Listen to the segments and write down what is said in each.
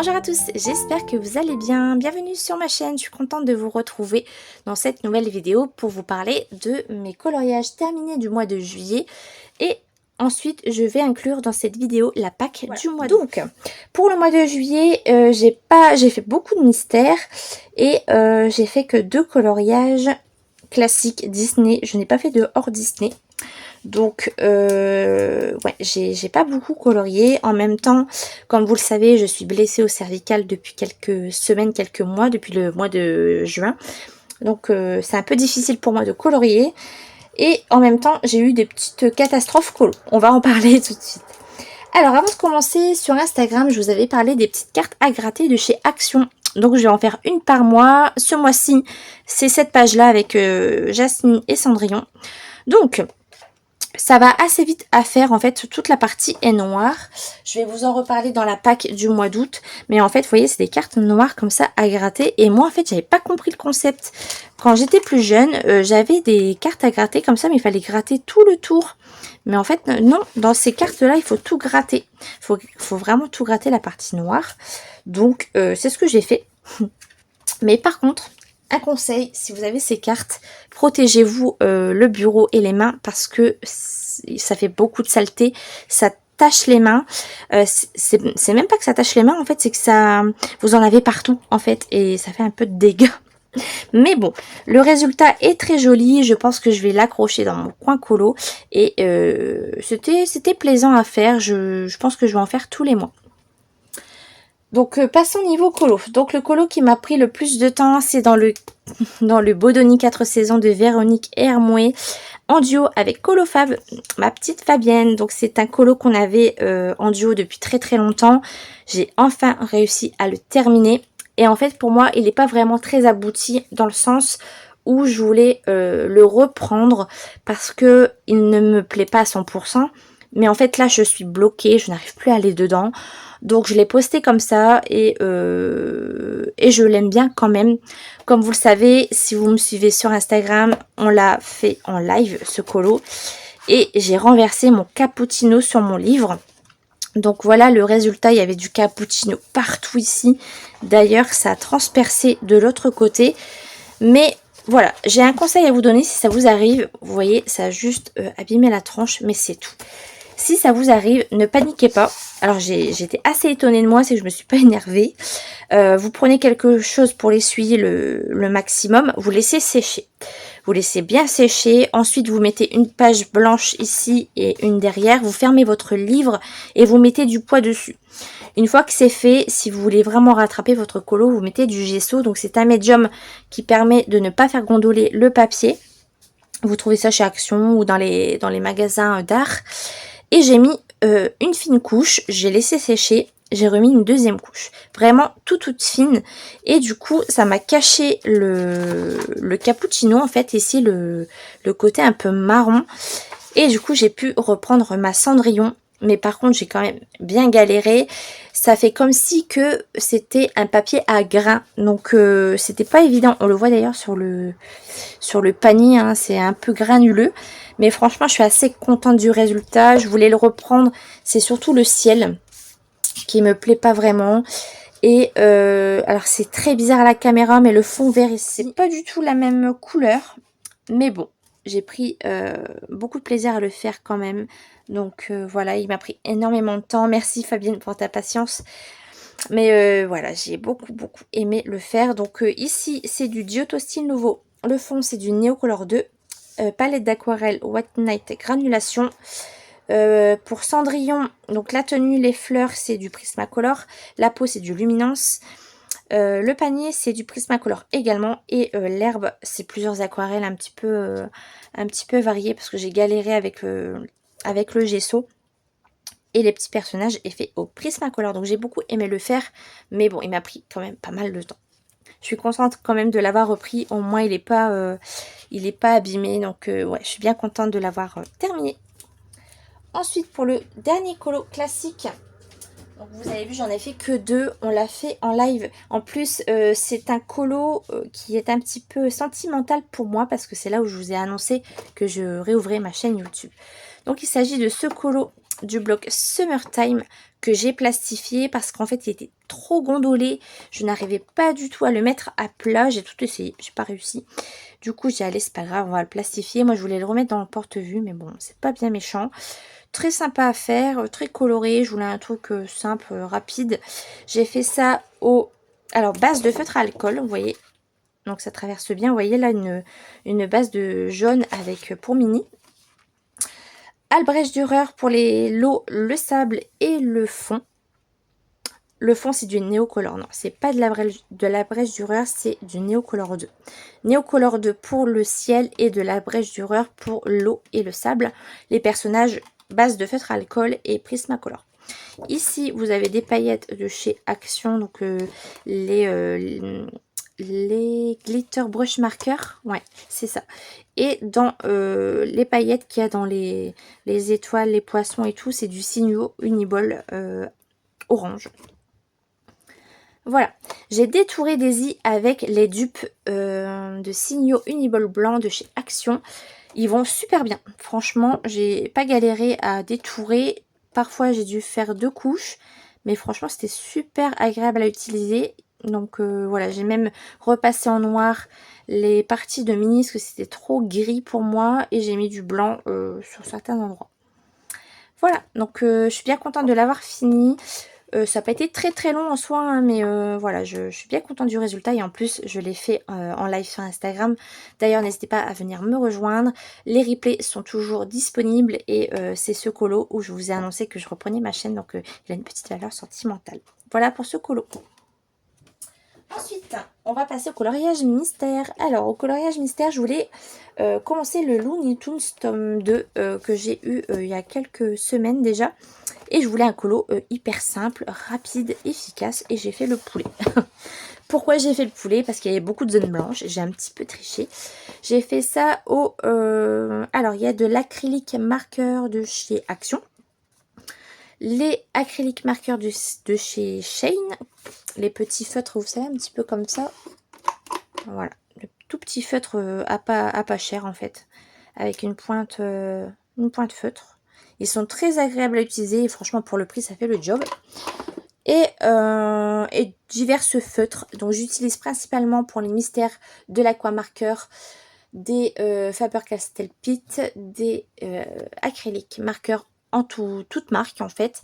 Bonjour à tous, j'espère que vous allez bien. Bienvenue sur ma chaîne, je suis contente de vous retrouver dans cette nouvelle vidéo pour vous parler de mes coloriages terminés du mois de juillet. Et ensuite, je vais inclure dans cette vidéo la Pâques du mois d'août. Donc, pour le mois de juillet, j'ai fait beaucoup de mystères et j'ai fait que 2 coloriages classiques Disney. Je n'ai pas fait de hors Disney. Donc, ouais, j'ai pas beaucoup colorié. En même temps, comme vous le savez, je suis blessée au cervical depuis quelques semaines, quelques mois, depuis le mois de juin. Donc, c'est un peu difficile pour moi de colorier. Et en même temps, j'ai eu des petites catastrophes colo. On va en parler tout de suite. Alors, avant de commencer, sur Instagram, je vous avais parlé des petites cartes à gratter de chez Action. Donc, je vais en faire une par mois. Ce mois-ci, c'est cette page-là avec Jasmine et Cendrillon. Donc, ça va assez vite à faire, en fait, toute la partie est noire. Je vais vous en reparler dans la Pâques du mois d'août. Mais en fait, vous voyez, c'est des cartes noires comme ça à gratter. Et moi, en fait, j'avais pas compris le concept. Quand j'étais plus jeune, j'avais des cartes à gratter comme ça, mais il fallait gratter tout le tour. Mais en fait, non, dans ces cartes-là, il faut tout gratter. Il faut vraiment tout gratter la partie noire. Donc, c'est ce que j'ai fait. Mais par contre, un conseil, si vous avez ces cartes, protégez-vous le bureau et les mains parce que ça fait beaucoup de saleté, ça tache les mains. C'est même pas que ça tache les mains, en fait, c'est que ça, vous en avez partout, en fait, et ça fait un peu de dégâts. Mais bon, le résultat est très joli, je pense que je vais l'accrocher dans mon coin colo, et c'était plaisant à faire, je pense que je vais en faire tous les mois. Donc passons au niveau colo. Donc le colo qui m'a pris le plus de temps, c'est dans le Bodoni 4 saisons de Véronique Hermoué en duo avec Colofab, ma petite Fabienne. Donc c'est un colo qu'on avait en duo depuis très très longtemps. J'ai enfin réussi à le terminer. Et en fait pour moi il n'est pas vraiment très abouti dans le sens où je voulais le reprendre parce que il ne me plaît pas à 100%. Mais en fait là je suis bloquée, je n'arrive plus à aller dedans. Donc je l'ai posté comme ça et je l'aime bien quand même. Comme vous le savez, si vous me suivez sur Instagram, on l'a fait en live ce colo. Et j'ai renversé mon cappuccino sur mon livre. Donc voilà le résultat, il y avait du cappuccino partout ici. D'ailleurs ça a transpercé de l'autre côté. Mais voilà, j'ai un conseil à vous donner si ça vous arrive. Vous voyez, ça a juste abîmé la tranche, mais c'est tout. Si ça vous arrive, ne paniquez pas. Alors j'étais assez étonnée de moi, c'est que je me suis pas énervée. Vous prenez quelque chose pour l'essuyer le maximum, vous laissez sécher. Vous laissez bien sécher, ensuite vous mettez une page blanche ici et une derrière. Vous fermez votre livre et vous mettez du poids dessus. Une fois que c'est fait, si vous voulez vraiment rattraper votre colo, vous mettez du gesso. Donc c'est un médium qui permet de ne pas faire gondoler le papier. Vous trouvez ça chez Action ou dans les magasins d'art. Et j'ai mis une fine couche, j'ai laissé sécher, j'ai remis une deuxième couche. Vraiment toute fine. Et du coup, ça m'a caché le cappuccino, en fait, ici, le côté un peu marron. Et du coup, j'ai pu reprendre ma Cendrillon. Mais par contre, j'ai quand même bien galéré. Ça fait comme si que c'était un papier à grains. Donc, c'était pas évident. On le voit d'ailleurs sur le panier, hein, c'est un peu granuleux. Mais franchement, je suis assez contente du résultat. Je voulais le reprendre. C'est surtout le ciel qui me plaît pas vraiment. Et alors, c'est très bizarre à la caméra, mais le fond vert ici, c'est pas du tout la même couleur. Mais bon, j'ai pris beaucoup de plaisir à le faire quand même. Donc voilà, il m'a pris énormément de temps. Merci Fabienne pour ta patience. Mais voilà, j'ai beaucoup aimé le faire. Donc ici, c'est du Giotto Style Nouveau. Le fond, c'est du Neocolor 2. Palette d'aquarelle White Night Granulation. Pour Cendrillon, donc la tenue, les fleurs, c'est du Prismacolor. La peau, c'est du Luminance. Le panier, c'est du Prismacolor également. Et l'herbe, c'est plusieurs aquarelles un petit peu variées parce que j'ai galéré avec le gesso. Et les petits personnages est fait au Prismacolor. Donc j'ai beaucoup aimé le faire. Mais bon, il m'a pris quand même pas mal de temps. Je suis contente quand même de l'avoir repris. Au moins, il n'est pas abîmé. Donc ouais, je suis bien contente de l'avoir terminé. Ensuite, pour le dernier colo classique. Donc vous avez vu, j'en ai fait que 2. On l'a fait en live. En plus, c'est un colo qui est un petit peu sentimental pour moi. Parce que c'est là où je vous ai annoncé que je réouvrais ma chaîne YouTube. Donc il s'agit de ce colo du bloc Summertime que j'ai plastifié parce qu'en fait il était trop gondolé, je n'arrivais pas du tout à le mettre à plat, j'ai tout essayé, j'ai pas réussi. Du coup j'ai allé, c'est pas grave, on va le plastifier. Moi je voulais le remettre dans le porte-vue, mais bon c'est pas bien méchant. Très sympa à faire, très coloré, je voulais un truc simple, rapide. J'ai fait ça alors base de feutre à alcool, vous voyez, donc ça traverse bien, vous voyez là une base de jaune avec pour mini. Albrecht Dürer pour l'eau, le sable et le fond. Le fond c'est du Neocolor, non c'est pas de l'Albrecht Dürer, c'est du Neocolor 2. Neocolor 2 pour le ciel et de l'Albrecht Dürer pour l'eau et le sable. Les personnages base de feutre à alcool et Prismacolor. Ici vous avez des paillettes de chez Action, donc les glitter brush marker, ouais c'est ça. Et dans les paillettes qu'il y a dans les étoiles, les poissons et tout, c'est du Signo Uniball orange. Voilà, j'ai détouré Daisy avec les dupes de Signo Uniball blanc de chez Action. Ils vont super bien, franchement j'ai pas galéré à détourer. Parfois j'ai dû faire 2 couches, mais franchement c'était super agréable à utiliser. Donc voilà, j'ai même repassé en noir les parties de mini parce que c'était trop gris pour moi, et j'ai mis du blanc sur certains endroits. Voilà, donc je suis bien contente de l'avoir fini. Ça n'a pas été très long en soi, hein, mais voilà, je suis bien contente du résultat, et en plus je l'ai fait en live sur Instagram. D'ailleurs n'hésitez pas à venir me rejoindre, les replays sont toujours disponibles, et c'est ce colo où je vous ai annoncé que je reprenais ma chaîne, donc il a une petite valeur sentimentale. Voilà pour ce colo. Ensuite, on va passer au coloriage mystère. Alors, au coloriage mystère, je voulais commencer le Looney Tunes tome 2 que j'ai eu il y a quelques semaines déjà. Et je voulais un colo hyper simple, rapide, efficace, et j'ai fait le poulet. Pourquoi j'ai fait le poulet? Parce qu'il y avait beaucoup de zones blanches, j'ai un petit peu triché. J'ai fait ça au... alors, il y a de l'acrylique marqueur de chez Action. Les acryliques marqueurs de chez Shane. Les petits feutres, vous savez, un petit peu comme ça. Voilà, le tout petit feutre à pas cher en fait. Avec une pointe feutre. Ils sont très agréables à utiliser et franchement pour le prix ça fait le job. Et divers feutres. Donc j'utilise principalement pour les mystères de l'aquamarqueur, des Faber-Castell Pitt, des acryliques marqueurs en toute marque en fait.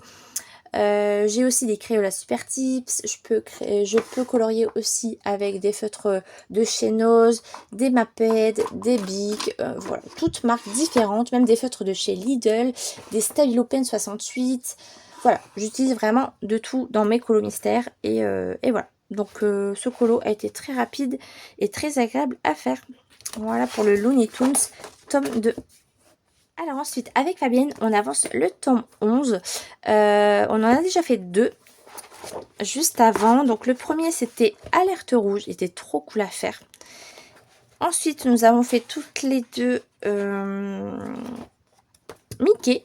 J'ai aussi des Crayola Super Tips. Je peux colorier aussi avec des feutres de chez Nose, des Maped, des Bic, voilà, toutes marques différentes, même des feutres de chez Lidl, des Stabilo Pen 68. Voilà, j'utilise vraiment de tout dans mes colos mystères, et voilà. Donc ce colo a été très rapide et très agréable à faire. Voilà pour le Looney Tunes tome 2. Alors ensuite, avec Fabienne, on avance le tome 11. On en a déjà fait 2 juste avant. Donc le premier, c'était Alerte Rouge. Il était trop cool à faire. Ensuite, nous avons fait toutes les deux Mickey.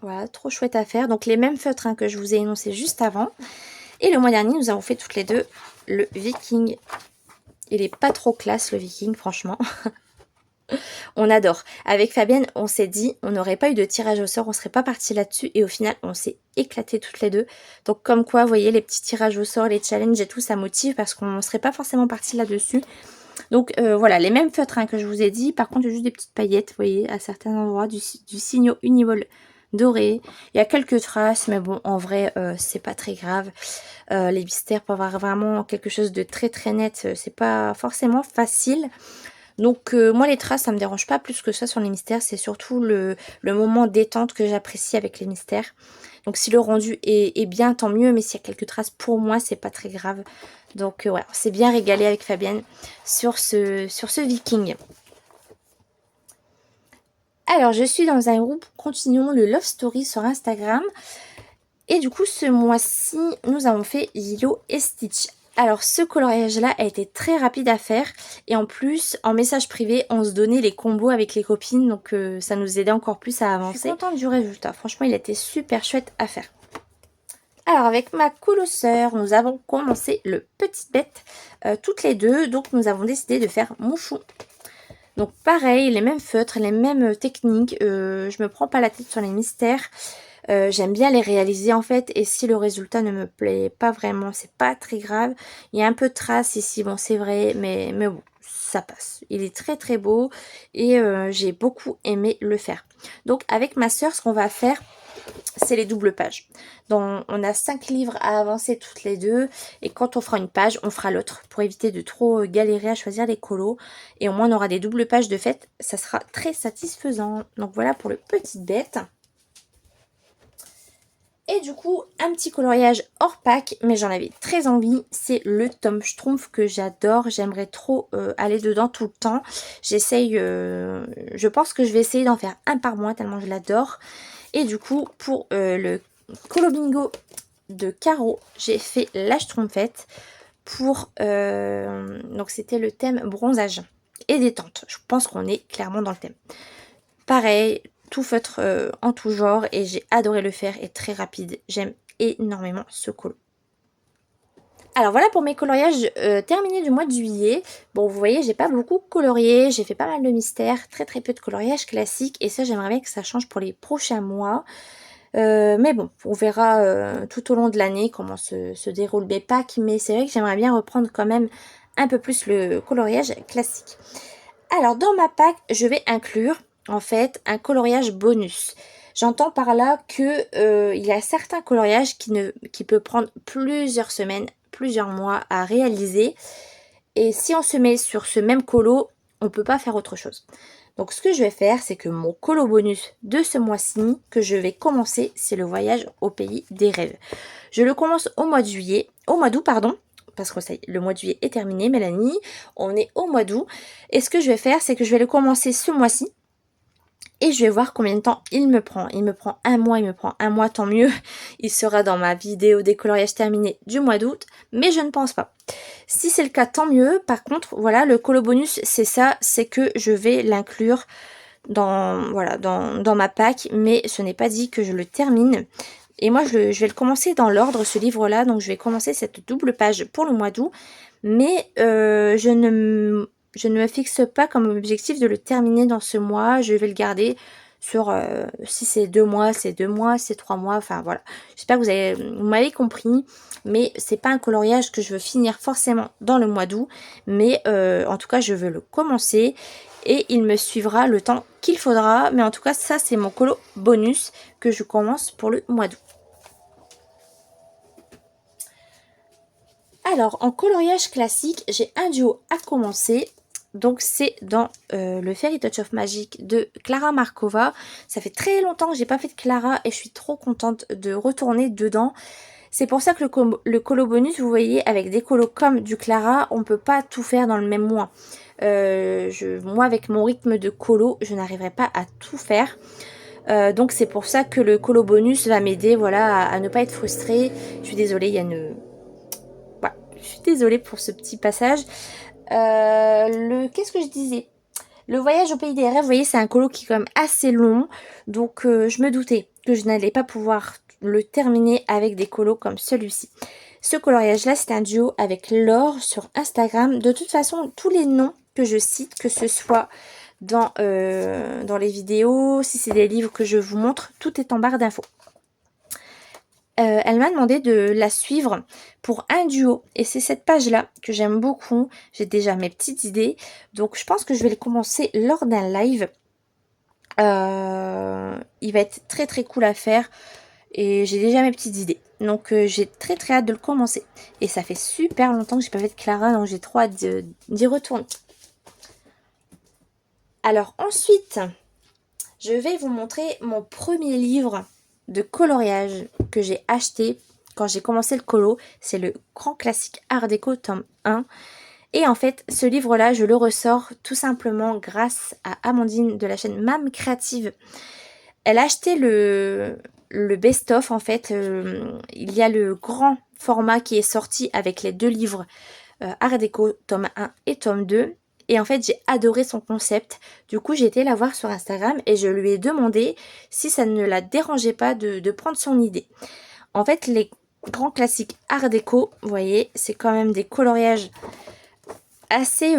Voilà, trop chouette à faire. Donc les mêmes feutres hein, que je vous ai énoncé juste avant. Et le mois dernier, nous avons fait toutes les deux le Viking. Il est pas trop classe le Viking, franchement. On adore. Avec Fabienne, on s'est dit, on n'aurait pas eu de tirage au sort, on serait pas parti là-dessus, et au final, on s'est éclaté toutes les deux. Donc comme quoi, vous voyez, les petits tirages au sort, les challenges et tout, ça motive parce qu'on ne serait pas forcément parti là-dessus. Donc voilà, les mêmes feutres hein, que je vous ai dit. Par contre, juste des petites paillettes, vous voyez, à certains endroits, du Signo Uniball doré. Il y a quelques traces, mais bon, en vrai, c'est pas très grave. Les mystères, pour avoir vraiment quelque chose de très net, c'est pas forcément facile. Donc moi les traces ça me dérange pas plus que ça sur les mystères, c'est surtout le moment détente que j'apprécie avec les mystères. Donc si le rendu est bien tant mieux, mais s'il y a quelques traces pour moi c'est pas très grave. Donc voilà, c'est bien régalé avec Fabienne sur ce Viking. Alors je suis dans un groupe Continuons le Love Story sur Instagram. Et du coup ce mois-ci nous avons fait Lilo et Stitch. Alors ce coloriage là a été très rapide à faire, et en plus en message privé on se donnait les combos avec les copines, donc ça nous aidait encore plus à avancer. Je suis contente du résultat, franchement il a été super chouette à faire. Alors avec ma colosseur nous avons commencé le Petite Bête toutes les deux, donc nous avons décidé de faire Mouchou. Donc pareil, les mêmes feutres, les mêmes techniques, je me prends pas la tête sur les mystères. J'aime bien les réaliser en fait, et si le résultat ne me plaît pas vraiment, c'est pas très grave. Il y a un peu de traces ici, bon c'est vrai, mais bon, ça passe. Il est très très beau et j'ai beaucoup aimé le faire. Donc avec ma sœur, ce qu'on va faire, c'est les doubles pages. Donc on a 5 livres à avancer toutes les deux, et quand on fera une page, on fera l'autre pour éviter de trop galérer à choisir les colos, et au moins on aura des doubles pages de fait, ça sera très satisfaisant. Donc voilà pour le petit bête. Et du coup, un petit coloriage hors pack, mais j'en avais très envie, c'est le Tom Schtroumpf que j'adore. J'aimerais trop aller dedans tout le temps. J'essaye, je pense que je vais essayer d'en faire un par mois tellement je l'adore. Et du coup, pour le Colo Bingo de Caro, j'ai fait la Schtroumpfette pour... donc c'était le thème bronzage et détente. Je pense qu'on est clairement dans le thème. Pareil, tout feutre en tout genre, et j'ai adoré le faire, et très rapide. J'aime énormément ce colo. Alors voilà pour mes coloriages terminés du mois de juillet. Bon, vous voyez, j'ai pas beaucoup colorié, j'ai fait pas mal de mystères, très très peu de coloriage classique, et ça j'aimerais bien que ça change pour les prochains mois. Mais bon, on verra tout au long de l'année comment se déroule mes packs, mais c'est vrai que j'aimerais bien reprendre quand même un peu plus le coloriage classique. Alors dans ma pack, je vais inclure en fait un coloriage bonus. J'entends par là que il y a certains coloriages qui peut prendre plusieurs semaines, plusieurs mois à réaliser. Et si on se met sur ce même colo, on ne peut pas faire autre chose. Donc ce que je vais faire, c'est que mon colo bonus de ce mois-ci, que je vais commencer, c'est le voyage au pays des rêves. Je le commence au mois de juillet, au mois d'août pardon, parce que ça y est, le mois de juillet est terminé, Mélanie, on est au mois d'août. Et ce que je vais faire, c'est que je vais le commencer ce mois-ci, et je vais voir combien de temps il me prend. Il me prend un mois, tant mieux. Il sera dans ma vidéo des coloriages terminés du mois d'août, mais je ne pense pas. Si c'est le cas, tant mieux. Par contre, voilà, le colo bonus, c'est ça, c'est que je vais l'inclure dans ma pack, mais ce n'est pas dit que je le termine. Et moi, je vais le commencer dans l'ordre, ce livre-là, donc je vais commencer cette double page pour le mois d'août, mais je ne me fixe pas comme objectif de le terminer dans ce mois. Je vais le garder sur, si c'est 2 mois, c'est 2 mois, c'est 3 mois, enfin voilà. J'espère que vous m'avez compris, mais c'est pas un coloriage que je veux finir forcément dans le mois d'août, mais en tout cas, je veux le commencer, et il me suivra le temps qu'il faudra. Mais en tout cas, ça, c'est mon colo bonus que je commence pour le mois d'août. Alors, en coloriage classique, j'ai un duo à commencer. Donc, c'est dans le Fairy Touch of Magic de Clara Markova. Ça fait très longtemps que j'ai pas fait de Clara, et je suis trop contente de retourner dedans. C'est pour ça que le colo bonus, vous voyez, avec des colos comme du Clara, on ne peut pas tout faire dans le même mois. Moi, avec mon rythme de colo, je n'arriverai pas à tout faire. Donc c'est pour ça que le colo bonus va m'aider, voilà, à ne pas être frustrée. Je suis désolée, il y a une... Voilà, je suis désolée pour ce petit passage. Qu'est-ce que je disais? Le voyage au pays des rêves, vous voyez, c'est un colo qui est quand même assez long. Donc je me doutais que je n'allais pas pouvoir le terminer avec des colos comme celui-ci. Ce coloriage-là, c'est un duo avec Laure sur Instagram. De toute façon, tous les noms que je cite, que ce soit dans les vidéos, si c'est des livres que je vous montre, tout est en barre d'infos. Elle m'a demandé de la suivre pour un duo, et c'est cette page là que j'aime beaucoup. J'ai déjà mes petites idées, donc je pense que je vais le commencer lors d'un live. Il va être très très cool à faire, et j'ai déjà mes petites idées, donc j'ai très très hâte de le commencer. Et ça fait super longtemps que j'ai pas fait de Clara, donc j'ai trop hâte d'y retourner. Alors ensuite, je vais vous montrer mon premier livre de coloriage que j'ai acheté quand j'ai commencé le colo. C'est le grand classique Art Déco tome 1. Et en fait, ce livre-là, je le ressors tout simplement grâce à Amandine de la chaîne Mam Créative. Elle a acheté le best-of, en fait. Il y a le grand format qui est sorti avec les 2 livres Art Déco tome 1 et tome 2. Et en fait, j'ai adoré son concept. Du coup, j'ai été la voir sur Instagram et je lui ai demandé si ça ne la dérangeait pas de prendre son idée. En fait, les grands classiques Art Déco, vous voyez, c'est quand même des coloriages assez,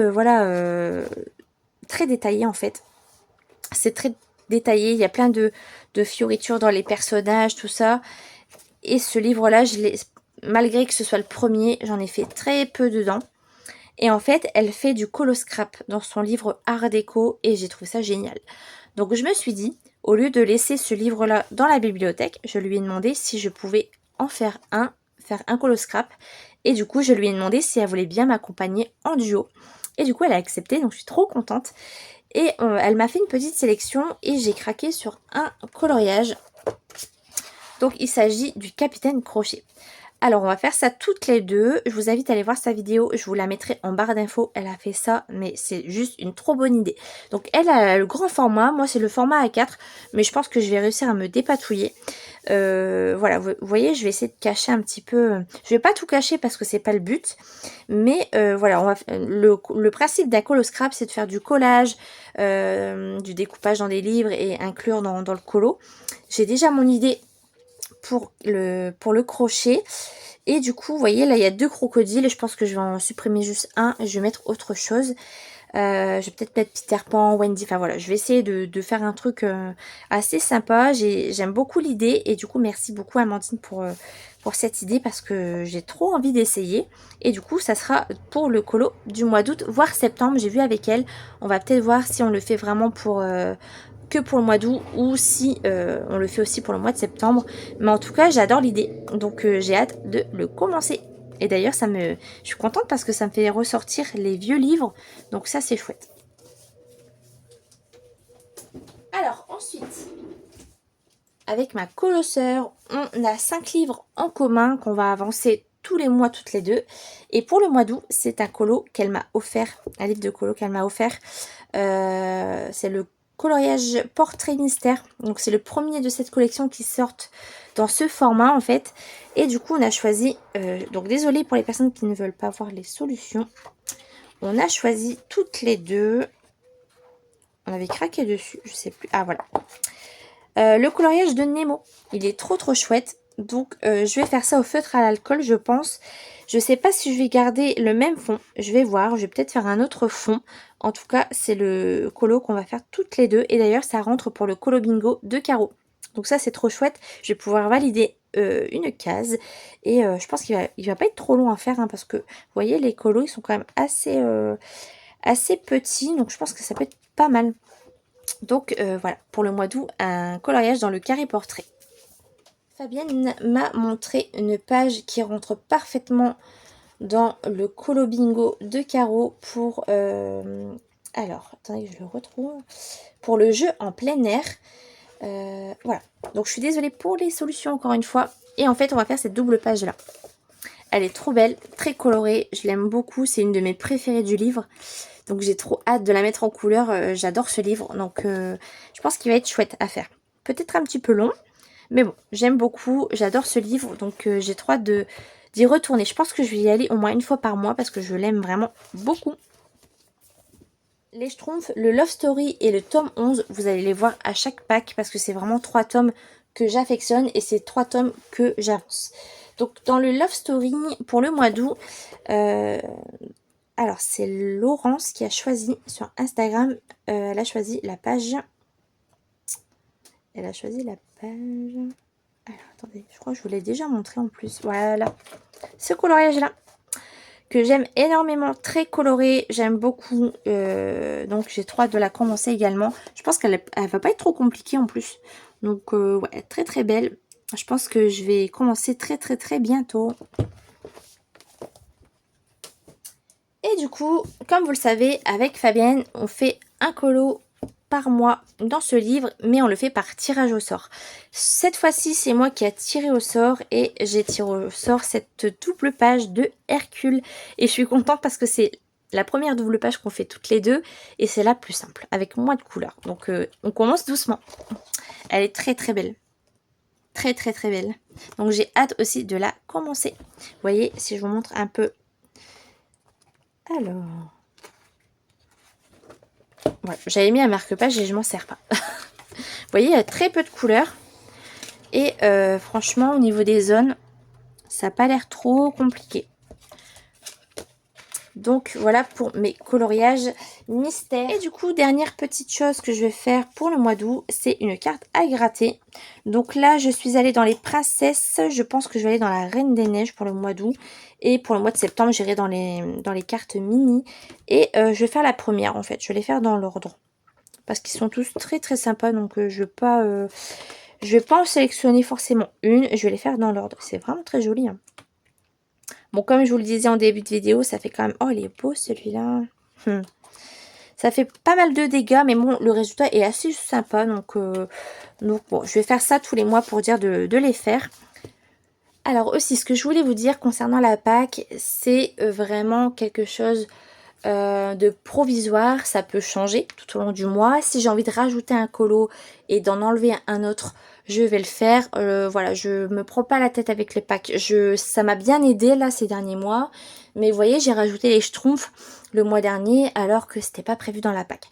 voilà, très détaillés en fait. C'est très détaillé. Il y a plein de fioritures dans les personnages, tout ça. Et ce livre-là, malgré que ce soit le premier, j'en ai fait très peu dedans. Et en fait, elle fait du coloscrap dans son livre Art déco et j'ai trouvé ça génial. Donc je me suis dit, au lieu de laisser ce livre-là dans la bibliothèque, je lui ai demandé si je pouvais en faire un coloscrap. Et du coup, je lui ai demandé si elle voulait bien m'accompagner en duo. Et du coup, elle a accepté, donc je suis trop contente. Et elle m'a fait une petite sélection et j'ai craqué sur un coloriage. Donc il s'agit du Capitaine Crochet. Alors, on va faire ça toutes les deux. Je vous invite à aller voir sa vidéo. Je vous la mettrai en barre d'infos. Elle a fait ça, mais c'est juste une trop bonne idée. Donc, elle a le grand format. Moi, c'est le format A4. Mais je pense que je vais réussir à me dépatouiller. Voilà, vous voyez, je vais essayer de cacher un petit peu. Je vais pas tout cacher parce que c'est pas le but. Mais voilà, le principe d'un coloscrap, c'est de faire du collage, du découpage dans des livres et inclure dans le colo. J'ai déjà mon idée pour le crochet. Et du coup, vous voyez, là, il y a 2 crocodiles. Et je pense que je vais en supprimer juste un. Et je vais mettre autre chose. Je vais peut-être mettre Peter Pan, Wendy. Enfin, voilà, je vais essayer de faire un truc assez sympa. J'aime beaucoup l'idée. Et du coup, merci beaucoup, Amandine, pour cette idée. Parce que j'ai trop envie d'essayer. Et du coup, ça sera pour le colo du mois d'août, voire septembre. J'ai vu avec elle. On va peut-être voir si on le fait vraiment que pour le mois d'août ou si on le fait aussi pour le mois de septembre. Mais en tout cas, j'adore l'idée. Donc, j'ai hâte de le commencer. Et d'ailleurs, je suis contente parce que ça me fait ressortir les vieux livres. Donc ça, c'est chouette. Alors, ensuite, avec ma colosseur, on a 5 livres en commun qu'on va avancer tous les mois, toutes les deux. Et pour le mois d'août, c'est un colo qu'elle m'a offert. Un livre de colo qu'elle m'a offert. C'est le coloriage portrait mystère. Donc c'est le premier de cette collection qui sort dans ce format en fait. Et du coup on a choisi, donc désolée pour les personnes qui ne veulent pas voir les solutions. On a choisi toutes les deux. On avait craqué dessus, je sais plus. Ah voilà. Le coloriage de Nemo. Il est trop chouette. Donc je vais faire ça au feutre à l'alcool je pense. Je sais pas si je vais garder le même fond. Je vais voir. Je vais peut-être faire un autre fond. En tout cas, c'est le colo qu'on va faire toutes les deux. Et d'ailleurs, ça rentre pour le colo bingo de Caro. Donc ça, c'est trop chouette. Je vais pouvoir valider une case. Et je pense qu'il va pas être trop long à faire. Hein, parce que, vous voyez, les colos, ils sont quand même assez petits. Donc je pense que ça peut être pas mal. Donc voilà, pour le mois d'août, un coloriage dans le carré portrait. Fabienne m'a montré une page qui rentre parfaitement dans le colo bingo de Caro pour... alors, attendez que je le retrouve. Pour le jeu en plein air. Voilà. Donc, je suis désolée pour les solutions encore une fois. Et en fait, on va faire cette double page-là. Elle est trop belle, très colorée. Je l'aime beaucoup. C'est une de mes préférées du livre. Donc, j'ai trop hâte de la mettre en couleur. J'adore ce livre. Donc, je pense qu'il va être chouette à faire. Peut-être un petit peu long. Mais bon, j'aime beaucoup, j'adore ce livre, donc j'ai trop hâte d'y retourner. Je pense que je vais y aller au moins une fois par mois parce que je l'aime vraiment beaucoup. Les Schtroumpfs, le Love Story et le tome 11, vous allez les voir à chaque pack parce que c'est vraiment 3 tomes que j'affectionne et c'est 3 tomes que j'avance. Donc dans le Love Story, pour le mois d'août, alors c'est Laurence qui a choisi sur Instagram, elle a choisi la page... Elle a choisi la page... Alors, attendez, je crois que je vous l'ai déjà montré en plus. Voilà, ce coloriage-là, que j'aime énormément, très coloré, j'aime beaucoup. Donc, j'ai trop hâte de la commencer également. Je pense qu'elle va pas être trop compliquée en plus. Donc, ouais, très belle. Je pense que je vais commencer très bientôt. Et du coup, comme vous le savez, avec Fabienne, on fait un colo par mois dans ce livre, mais on le fait par tirage au sort. Cette fois-ci, c'est moi qui ai tiré au sort et j'ai tiré au sort cette double page de Hercule. Et je suis contente parce que c'est la première double page qu'on fait toutes les deux et c'est la plus simple, avec moins de couleurs. Donc on commence doucement. Elle est très belle. Très belle. Donc j'ai hâte aussi de la commencer. Vous voyez, si je vous montre un peu. Alors... Ouais, j'avais mis un marque-page et je m'en sers pas. Vous voyez, il y a très peu de couleurs. Et franchement, au niveau des zones, ça n'a pas l'air trop compliqué. Donc voilà pour mes coloriages mystères. Et du coup, dernière petite chose que je vais faire pour le mois d'août, c'est une carte à gratter. Donc là, je suis allée dans les princesses. Je pense que je vais aller dans la Reine des Neiges pour le mois d'août. Et pour le mois de septembre, j'irai dans les cartes mini. Et je vais faire la première en fait. Je vais les faire dans l'ordre. Parce qu'ils sont tous très très sympas. Donc je vais pas en sélectionner forcément une. Je vais les faire dans l'ordre. C'est vraiment très joli. Hein. Bon, comme je vous le disais en début de vidéo, ça fait quand même... Oh, il est beau celui-là. Ça fait pas mal de dégâts, mais bon, le résultat est assez sympa. Donc bon, je vais faire ça tous les mois pour dire de les faire. Alors aussi, ce que je voulais vous dire concernant la Pâques, c'est vraiment quelque chose de provisoire. Ça peut changer tout au long du mois. Si j'ai envie de rajouter un colo et d'en enlever un autre, je vais le faire. Voilà, je me prends pas la tête avec les packs. Ça m'a bien aidé là ces derniers mois. Mais vous voyez, j'ai rajouté les schtroumpfs le mois dernier alors que c'était pas prévu dans la pack.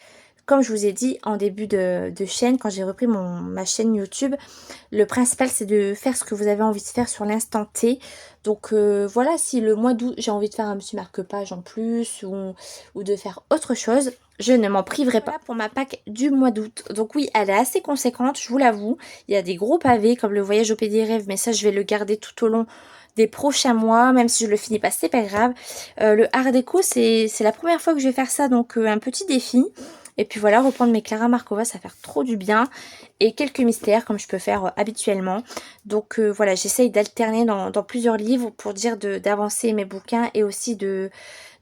Comme je vous ai dit en début de chaîne, quand j'ai repris ma chaîne YouTube, le principal c'est de faire ce que vous avez envie de faire sur l'instant T. Donc voilà, si le mois d'août j'ai envie de faire un petit marque-page en plus ou de faire autre chose, je ne m'en priverai pas. Voilà pour ma pack du mois d'août. Donc oui, elle est assez conséquente, je vous l'avoue. Il y a des gros pavés comme le voyage au pays des rêves, mais ça je vais le garder tout au long des prochains mois, même si je le finis pas, c'est pas grave. Le art déco, c'est la première fois que je vais faire ça, donc un petit défi. Et puis voilà, reprendre mes Clara Markova, ça va faire trop du bien. Et quelques mystères, comme je peux faire habituellement. Donc voilà, j'essaye d'alterner dans plusieurs livres pour dire d'avancer mes bouquins et aussi de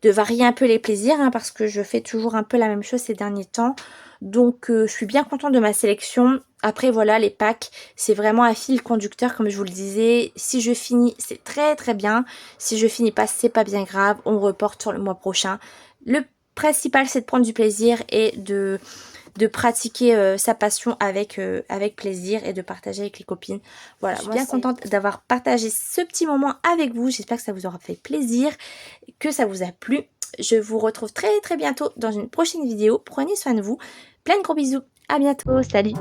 varier un peu les plaisirs. Hein, parce que je fais toujours un peu la même chose ces derniers temps. Donc je suis bien contente de ma sélection. Après voilà, les packs, c'est vraiment un fil conducteur comme je vous le disais. Si je finis, c'est très très bien. Si je finis pas, c'est pas bien grave. On reporte sur le mois prochain. Le principal, c'est de prendre du plaisir et de pratiquer sa passion avec plaisir et de partager avec les copines. Voilà, je suis bien contente d'avoir partagé ce petit moment avec vous. J'espère que ça vous aura fait plaisir, que ça vous a plu. Je vous retrouve très très bientôt dans une prochaine vidéo. Prenez soin de vous. Plein de gros bisous. À bientôt. Salut.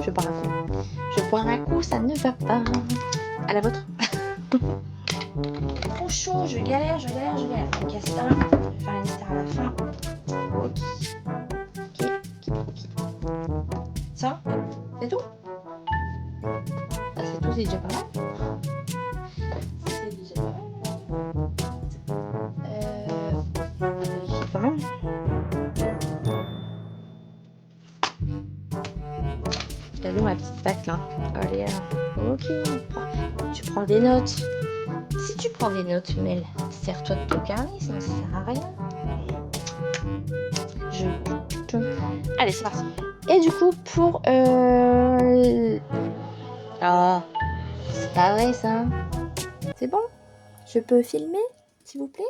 Je bois un coup. Je bois un coup, ça ne va pas. À la vôtre. Trop chaud, je galère. On casse un. Je vais faire un mystère à la fin. Ok. Ça, c'est tout. Ah, c'est tout, c'est déjà pas mal. C'est déjà pas mal. C'est pas mal. Regardez ma petite pack là. Allez, ok. Tu prends des notes. Si tu prends des notes, Mel, sers-toi de ton carnet, sinon ça sert à rien. Allez, c'est parti. Et du coup, pour... Ah, c'est pas vrai ça. C'est bon? Je peux filmer, s'il vous plaît?